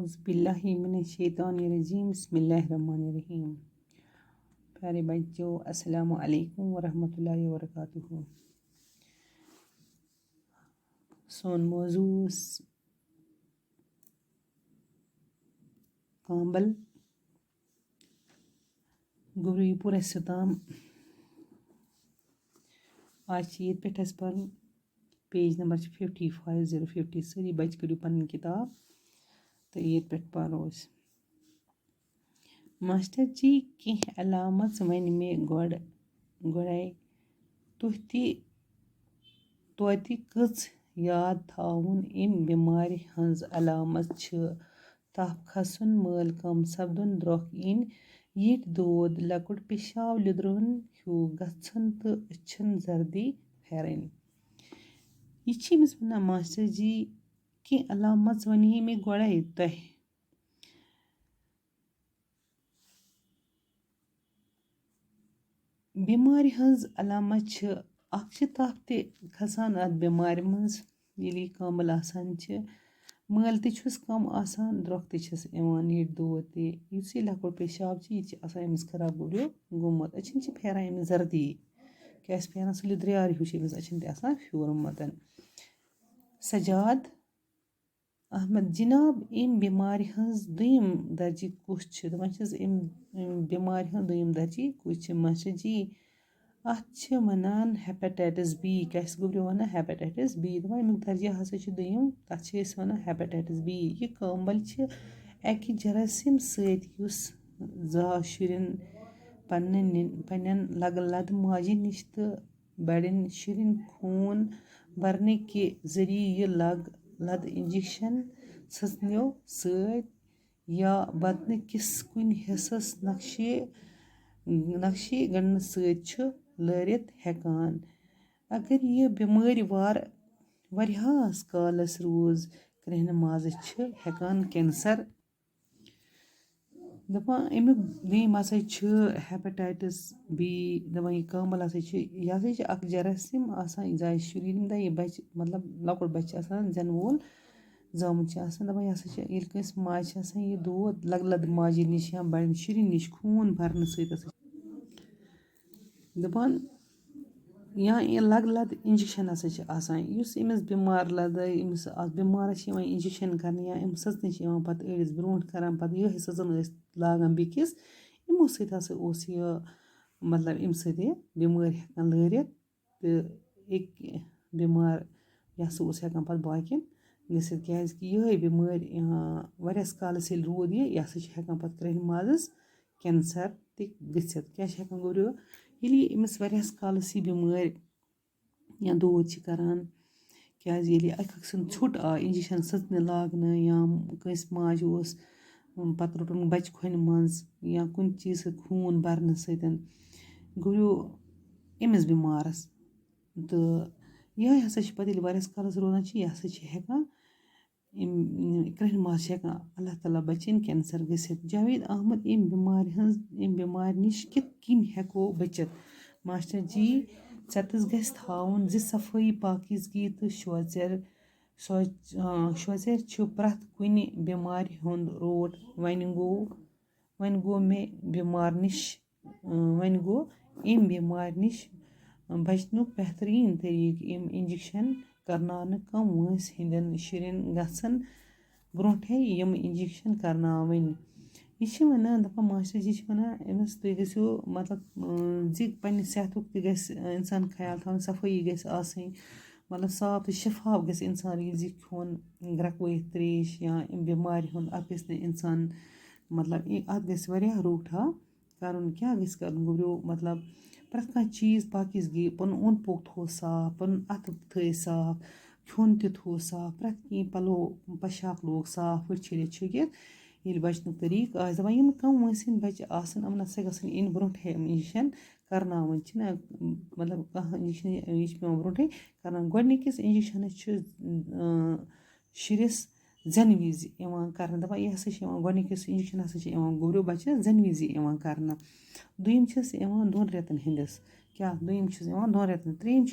औज़ बिल्लाहि मिनश्शैतानिर्रजीम बिस्मिल्लाहिर्रहमानिर्रहीम। प्यारे बच्चों, अस्सलामु अलैकुम वरहमतुल्लाहि वबरकातुहू। सोन मौजू कांबल गुरुपुर ताम आज ये पे पेज नंबर 55 सारी बच करू पन किताब तो ये पे पो मास्टर जी कह अलामत वन मे गोड़े तोति कच याद थाउन इम बीमार हंज अलामत तफ खसन मल कम सपदन द्रोख इन यिट दोद लकुट पेशाब लिद्रन हूँ गछन तो अछन जर्दी फेरन। यह वन मास्टर जी कह अलामत वन मे गोड़े तह बीमार हंज अलामत तफ ते खसान अत बीमार मज ये कामल आसान मल तस कम आसान द्रोख तस यीट दोद तुस यह लकुट पेशाब यह अमिस खराब गुब्रियो गोमुत अचन फेरान अमिस जर्दी क्या फेरान सह लिद्रियार हिू अमिस अचन तह फ्यूरमुत। सजाद अहमद जनाब अम बीमार हंज दुयम दर्जी कुछ दपान अम बीमार हंज दुयम दर्जी कुछ मास्टर जी अत वनान हेपेटाइटिस बी क्या गुब्रियो वन हेपेटाइटिस बी दपान अमुक दर्जा हसा दुयम तथ वन हेपेटाइटिस बी। यह कांबल अकि जरासीम सस जा शुरन पन्न लद माजि नश तो बड़न शुरन खून भरने के जरिए यह लद इंजेक्शन सचनो सत या बदन किस कुन हिस्सस नक्शे गड़न सत लरित हेकान। अगर यह बीमार वारियास कालस रोज करहन माज हेकान कैंसर। दपान अमुक दुयम हसा हेपेटाइटिस बी दपान यह कांबल हसा यह अक जरासीम आसान जाय शुरन यह बच मतलब लकुट बच्च जन वोल जामुत दपान यह कस माज यह दोद लद माजि नश या बड़न शुरन नश खून भरन सत दपान या लद इंजेक्शन हसा अमिस बीमार लद अमिस बीमारस इंजेक्शन कर या सचन पत अड़िस ब्रो करान पत यह सचन लागान बेकिस यमो सत हसा यह मतलब अम सत बीमार हेकान लरित तो एक बीमार यह हेकान पत बाकिन गसित क्या यह बीमार वारियास कालस रोद यह हेकान पत करहन माजस कैंसर तक गसित क्या हेकान गुब्रियो ये अमिस वारियास कालस यह बीमार या दोद करान क्या अख सद छुट आ इंजेक्शन सचन लागन या कस माज पत रोटन बच्चे खोन मज या कुन चीज खून भरन सत गुब्रियो अमिस बीमारस तो यह हसा पत वारियास कालस रोजान यह हसा हेकान करहन माज हेकान अल्लाह ताला बचन कैंसर गसित। जावेद अहमद अम बीमार नश कित कन हेको बचित मास्टर जी चतस गस थाउन सफाई पाकिजगी तो शोचर प्रथ कुन बीमार हुंद रोट वन गो मे बीमार नश बचनुक बेहतरीन तरीक अम इंजेक्शन करनान कम वंस हिंदन शुरन गसन ब्रोठे यम इंजेक्शन करनावन। यह वन दपान मास्टर जी वन अमिस तुम गो मतलब पन्ने सेहतुक तह गस इंसान ख्याल थोन सफाई गस आसनी मतलब साफ तो शफाफ गस इंसान खोन ग्रकवत त्रेश या बीमार हुंद अत गस इंसान मतलब अत गस वारिया रोकठा करन क्या गस करन गुब्रियो मतलब प्रथ कह चीज पाकिजगी पन ओंद पोक थो साफ पन अत थ साफ खोन थो साफ प्रथ कह पलो पशाक लोग साफ पे छलित छुकित ये बचनुक तरीक आज दपान यम कम वंसिन बच्चे आसन यम नसा गसन इन ब्रोठे इंजेक्शन करनावन मतलब कह इंजेक्शन यह पेवान ब्रोठे करनावन गोडनिकिस इंजेक्शनस शुरिस जन विज कर दपान यह हसा गोडनिकिस इंजेक्शन हसा गुब्रियो बच्चस जन विज कर दुयम 2 रेतन हंदिस क्या दुयम 2 रेतन त्रेयम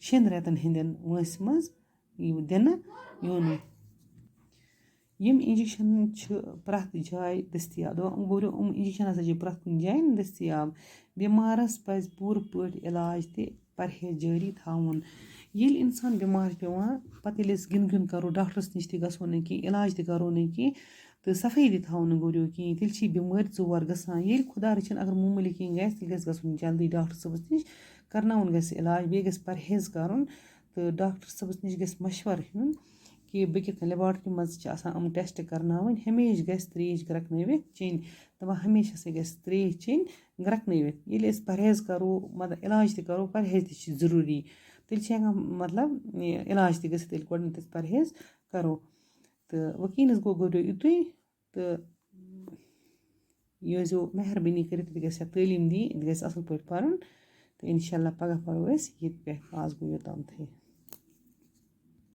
6 रेतन हंदिन वंस मज दिन युन। یِم اِنجَکشَن چھِ پرٛٮ۪تھ جایہِ دٔستیاب دَپان گوٚو اِنجَکشَن ہَسا چھِ پرٛٮ۪تھ کُنہِ جایہِ دٔستیاب بٮ۪مارَس پَزِ پوٗرٕ پٲٹھۍ علاج تہِ پرہیز جٲری تھاوُن ییٚلہِ اِنسان بٮ۪مار چھِ پٮ۪وان پَتہٕ ییٚلہِ أسۍ گِنٛدُن گِنٛدُن کَرو ڈاکٹرَس نِش تہِ گژھو نہٕ کینٛہہ علاج تہِ کَرو نہٕ کینٛہہ تہٕ صفٲیی تہِ تھاوو نہٕ گُریو کِہیٖنۍ تیٚلہِ چھِ یہِ بٮ۪مٲرۍ ژور گژھان ییٚلہِ خۄدا رٔچھِن اگر معموٗلی کینٛہہ گژھِ تیٚلہِ گژھِ گژھُن جلدی ڈاکٹر صٲبَس نِش کَرناوُن گژھِ علاج بیٚیہِ گژھِ پرہیز کَرُن تہٕ ڈاکٹر صٲبَس نِش گژھِ مَشوَرٕ ہیوٚن کہِ بہٕ کِتھ کٔنۍ لیباٹرٛی منٛز چھِ آسان یِم ٹٮ۪سٹ کَرناوٕنۍ ہمیشہِ گژھِ ترٛیش گرٛٮ۪کنٲوِتھ چیٚنۍ دَپان ہمیشہِ ہَسا گژھِ ترٛیش چیٚنۍ گرٛٮ۪کنٲوِتھ ییٚلہِ أسۍ پرہیز کَرو مطلب علاج تہِ کَرو پرہیز تہِ چھِ ضٔروٗری تیٚلہِ چھِ ہٮ۪کان مطلب یہِ علاج تہِ گٔژھِتھ ییٚلہِ گۄڈنٮ۪تھ أسۍ پرہیز کَرو تہٕ وٕکیٖنَس گوٚو یُتُے تہٕ یہِ ٲسۍزیو مہربٲنی کٔرِتھ یہِ گژھِ ہا تعلیٖم دِنۍ یہِ گژھِ اَصٕل پٲٹھۍ پَرُن تہٕ اِنشاء اللہ پگاہ پَرو أسۍ ییٚتہِ پٮ۪ٹھ آز گوٚو یوٚتامتھٕے